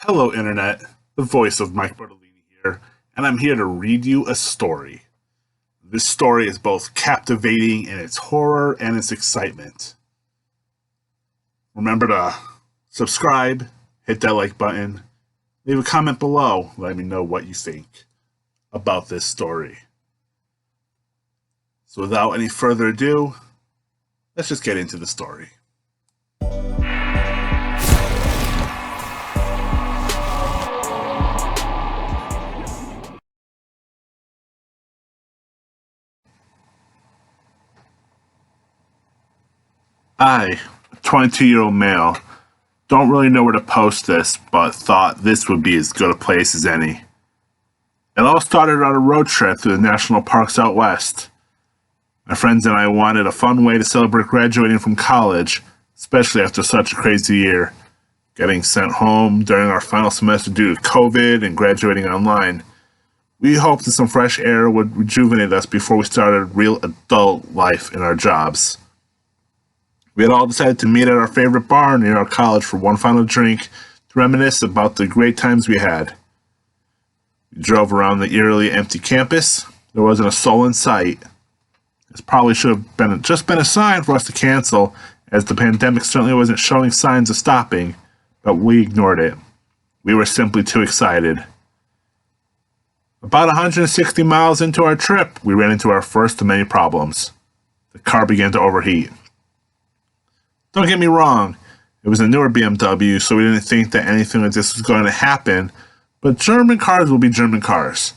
Hello, Internet. The voice of Mike Bertolini here, and I'm here to read you a story. This story is both captivating in its horror and its excitement. Remember to subscribe, hit that like button, leave a comment below, let me know what you think about this story. So without any further ado, let's just get into the story. I, a 22-year-old male, don't really know where to post this, but thought this would be as good a place as any. It all started on a road trip through the national parks out west. My friends and I wanted a fun way to celebrate graduating from college, especially after such a crazy year. Getting sent home during our final semester due to COVID and graduating online. We hoped that some fresh air would rejuvenate us before we started real adult life in our jobs. We had all decided to meet at our favorite bar near our college for one final drink to reminisce about the great times we had. We drove around the eerily empty campus. There wasn't a soul in sight. This probably should have been a sign for us to cancel, as the pandemic certainly wasn't showing signs of stopping, but we ignored it. We were simply too excited. About 160 miles into our trip, we ran into our first of many problems. The car began to overheat. Don't get me wrong, it was a newer BMW, so we didn't think that anything like this was going to happen, but German cars will be German cars.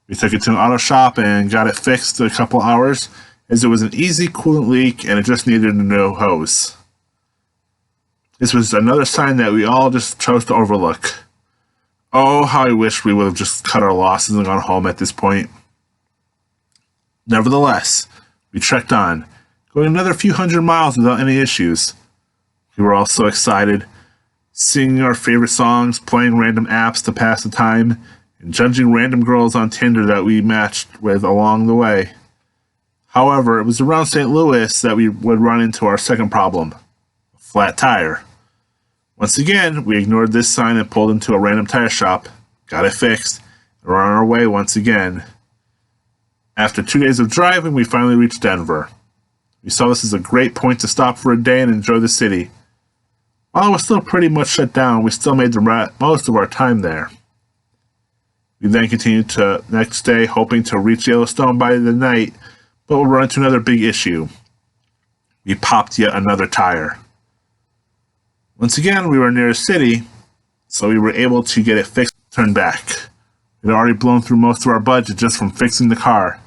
We took it to an auto shop and got it fixed in a couple hours, as it was an easy coolant leak and it just needed a new hose. This was another sign that we all just chose to overlook. Oh, how I wish we would have just cut our losses and gone home at this point. Nevertheless, we trekked on, going another few hundred miles without any issues. We were all so excited, singing our favorite songs, playing random apps to pass the time, and judging random girls on Tinder that we matched with along the way. However, it was around St. Louis that we would run into our second problem, a flat tire. Once again, we ignored this sign and pulled into a random tire shop, got it fixed, and were on our way once again. After 2 days of driving, we finally reached Denver. We saw this as a great point to stop for a day and enjoy the city. While it was still pretty much shut down, we still made the most of our time there. We then continued to next day, hoping to reach Yellowstone by the night, but we'll run into another big issue. We popped yet another tire. Once again, we were near a city, so we were able to get it fixed and turned back. We had already blown through most of our budget just from fixing the car.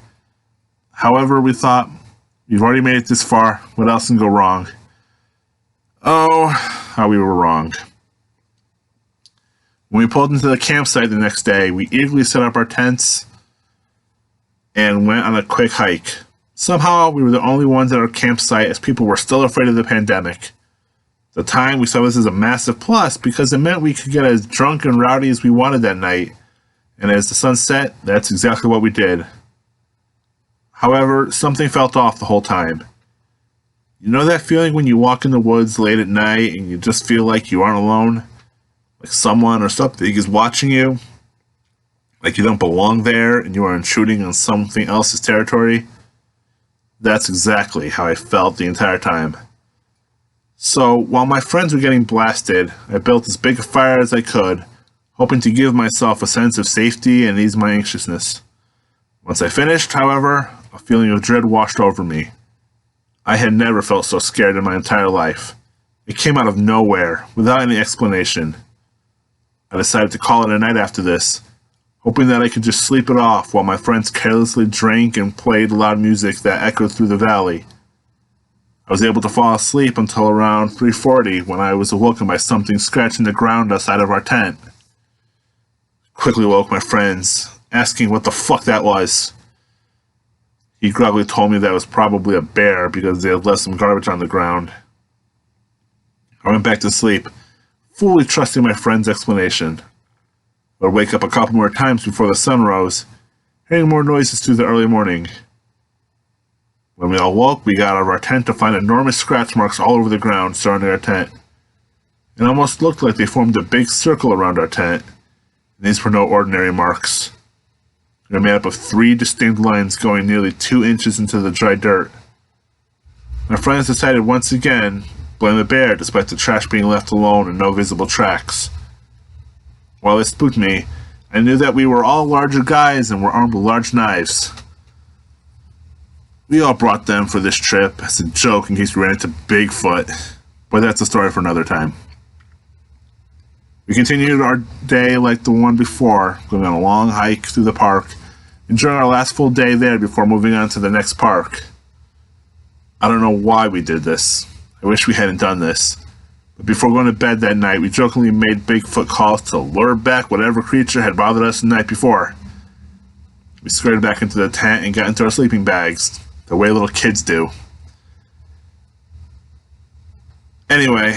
However, we thought, we've already made it this far, what else can go wrong? Oh, how we were wrong. When we pulled into the campsite the next day, we eagerly set up our tents and went on a quick hike. Somehow, we were the only ones at our campsite as people were still afraid of the pandemic. At the time, we saw this as a massive plus because it meant we could get as drunk and rowdy as we wanted that night. And as the sun set, that's exactly what we did. However, something felt off the whole time. You know that feeling when you walk in the woods late at night and you just feel like you aren't alone? Like someone or something is watching you? Like you don't belong there and you are intruding on something else's territory? That's exactly how I felt the entire time. So, while my friends were getting blasted, I built as big a fire as I could, hoping to give myself a sense of safety and ease my anxiousness. Once I finished, however, a feeling of dread washed over me. I had never felt so scared in my entire life. It came out of nowhere, without any explanation. I decided to call it a night after this, hoping that I could just sleep it off while my friends carelessly drank and played loud music that echoed through the valley. I was able to fall asleep until around 3:40 when I was awoken by something scratching the ground outside of our tent. I quickly woke my friends, asking what the fuck that was. He groggily told me that it was probably a bear because they had left some garbage on the ground. I went back to sleep, fully trusting my friend's explanation. I would wake up a couple more times before the sun rose, hearing more noises through the early morning. When we all woke, we got out of our tent to find enormous scratch marks all over the ground surrounding our tent. It almost looked like they formed a big circle around our tent. And these were no ordinary marks. They were made up of 3 distinct lines going nearly 2 inches into the dry dirt. My friends decided once again to blame the bear despite the trash being left alone and no visible tracks. While it spooked me, I knew that we were all larger guys and were armed with large knives. We all brought them for this trip as a joke in case we ran into Bigfoot, but that's a story for another time. We continued our day like the one before, going on a long hike through the park, enjoying our last full day there before moving on to the next park. I don't know why we did this. I wish we hadn't done this. But before going to bed that night, we jokingly made Bigfoot calls to lure back whatever creature had bothered us the night before. We scurried back into the tent and got into our sleeping bags, the way little kids do. Anyway,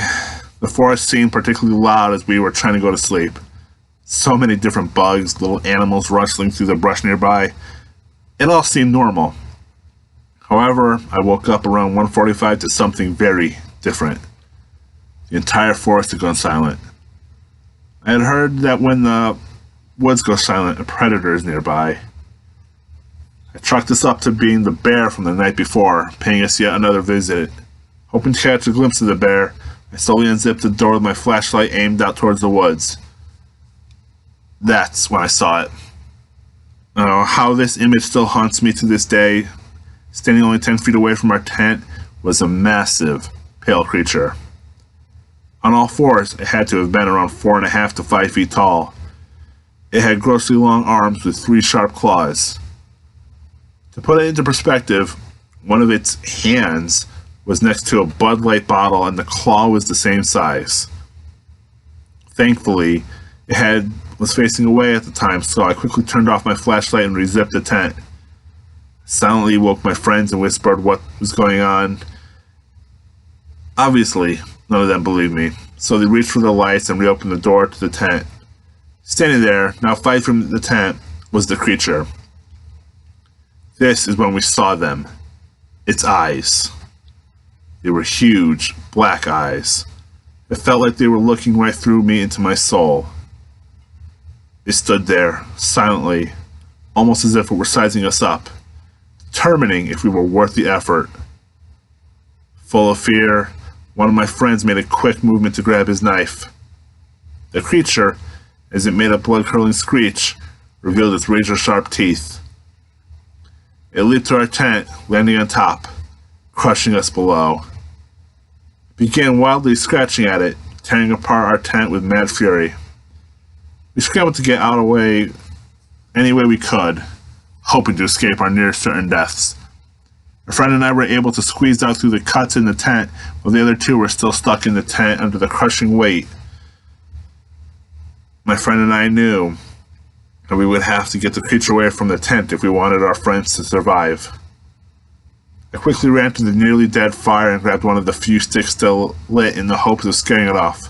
the forest seemed particularly loud as we were trying to go to sleep. So many different bugs, little animals rustling through the brush nearby. It all seemed normal. However, I woke up around 1:45 to something very different. The entire forest had gone silent. I had heard that when the woods go silent, a predator is nearby. I chalked this up to being the bear from the night before, paying us yet another visit. Hoping to catch a glimpse of the bear, I slowly unzipped the door with my flashlight aimed out towards the woods. That's when I saw it. How this image still haunts me to this day, standing only 10 feet away from our tent, was a massive, pale creature. On all fours, it had to have been around 4.5 to 5 feet tall. It had grossly long arms with 3 sharp claws. To put it into perspective, one of its hands was next to a Bud Light bottle and the claw was the same size. Thankfully, it was facing away at the time, so I quickly turned off my flashlight and rezipped the tent. I silently woke my friends and whispered what was going on. Obviously, none of them believed me, so they reached for the lights and reopened the door to the tent. Standing there, now 5 from the tent, was the creature. This is when we saw them. Its eyes. They were huge, black eyes. It felt like they were looking right through me into my soul. It stood there, silently, almost as if it were sizing us up, determining if we were worth the effort. Full of fear, one of my friends made a quick movement to grab his knife. The creature, as it made a blood-curdling screech, revealed its razor-sharp teeth. It leaped to our tent, landing on top, crushing us below. It began wildly scratching at it, tearing apart our tent with mad fury. We scrambled to get out of the way any way we could, hoping to escape our near certain deaths. My friend and I were able to squeeze out through the cuts in the tent, while the other 2 were still stuck in the tent under the crushing weight. My friend and I knew that we would have to get the creature away from the tent if we wanted our friends to survive. I quickly ran to the nearly dead fire and grabbed one of the few sticks still lit in the hopes of scaring it off.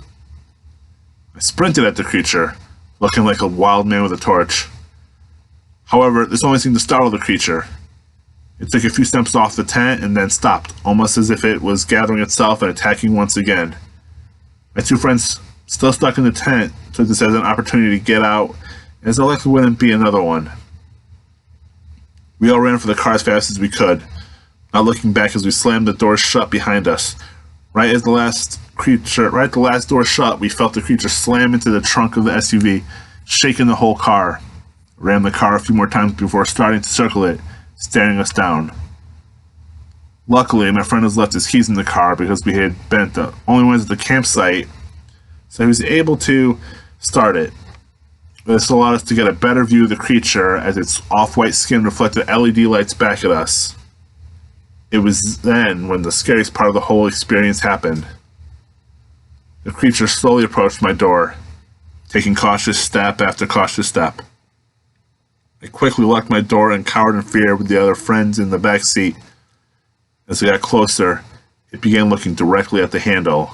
I sprinted at the creature, looking like a wild man with a torch. However, this only seemed to startle the creature. It took a few steps off the tent and then stopped, almost as if it was gathering itself and attacking once again. My 2 friends, still stuck in the tent, took this as an opportunity to get out, as there likely wouldn't be another one. We all ran for the car as fast as we could, not looking back as we slammed the doors shut behind us. Right at the last door shut, we felt the creature slam into the trunk of the SUV, shaking the whole car. Ran the car a few more times before starting to circle it, staring us down. Luckily, my friend has left his keys in the car because we had been the only ones at the campsite, so he was able to start it. This allowed us to get a better view of the creature as its off-white skin reflected LED lights back at us. It was then when the scariest part of the whole experience happened. The creature slowly approached my door, taking cautious step after cautious step. I quickly locked my door and cowered in fear with the other friends in the back seat. As it got closer, it began looking directly at the handle.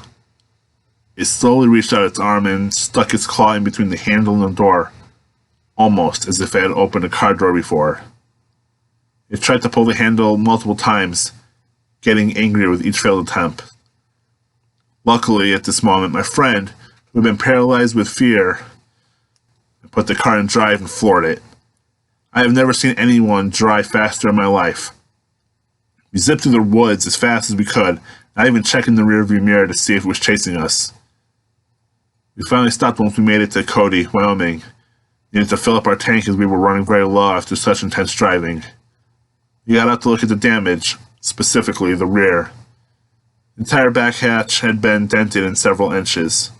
It slowly reached out its arm and stuck its claw in between the handle and the door, almost as if it had opened a car door before. It tried to pull the handle multiple times, getting angrier with each failed attempt. Luckily, at this moment, my friend, who had been paralyzed with fear, put the car in drive and floored it. I have never seen anyone drive faster in my life. We zipped through the woods as fast as we could, not even checking the rearview mirror to see if it was chasing us. We finally stopped once we made it to Cody, Wyoming. We needed to fill up our tank as we were running very low after such intense driving. We got out to look at the damage, specifically the rear. The entire back hatch had been dented in several inches.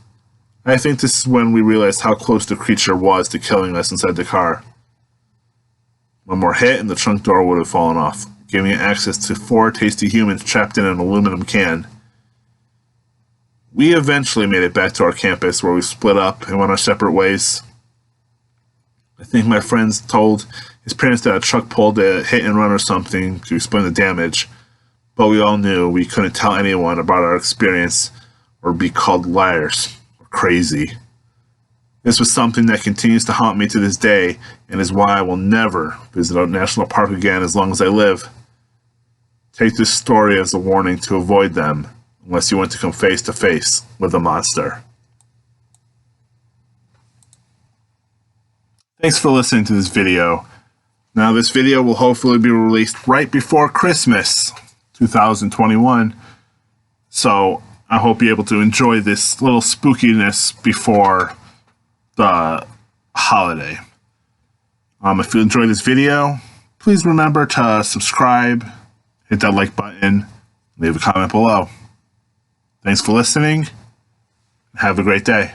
I think this is when we realized how close the creature was to killing us inside the car. One more hit and the trunk door would have fallen off, giving it access to 4 tasty humans trapped in an aluminum can. We eventually made it back to our campus where we split up and went our separate ways. I think my friends told his parents that a truck pulled a hit and run or something to explain the damage, but we all knew we couldn't tell anyone about our experience or be called liars or crazy. This was something that continues to haunt me to this day and is why I will never visit a national park again as long as I live. Take this story as a warning to avoid them unless you want to come face to face with a monster. Thanks for listening to this video. Now this video will hopefully be released right before Christmas 2021. So I hope you're able to enjoy this little spookiness before the holiday. If you enjoyed this video, please remember to subscribe, hit that like button, leave a comment below. Thanks for listening, and have a great day.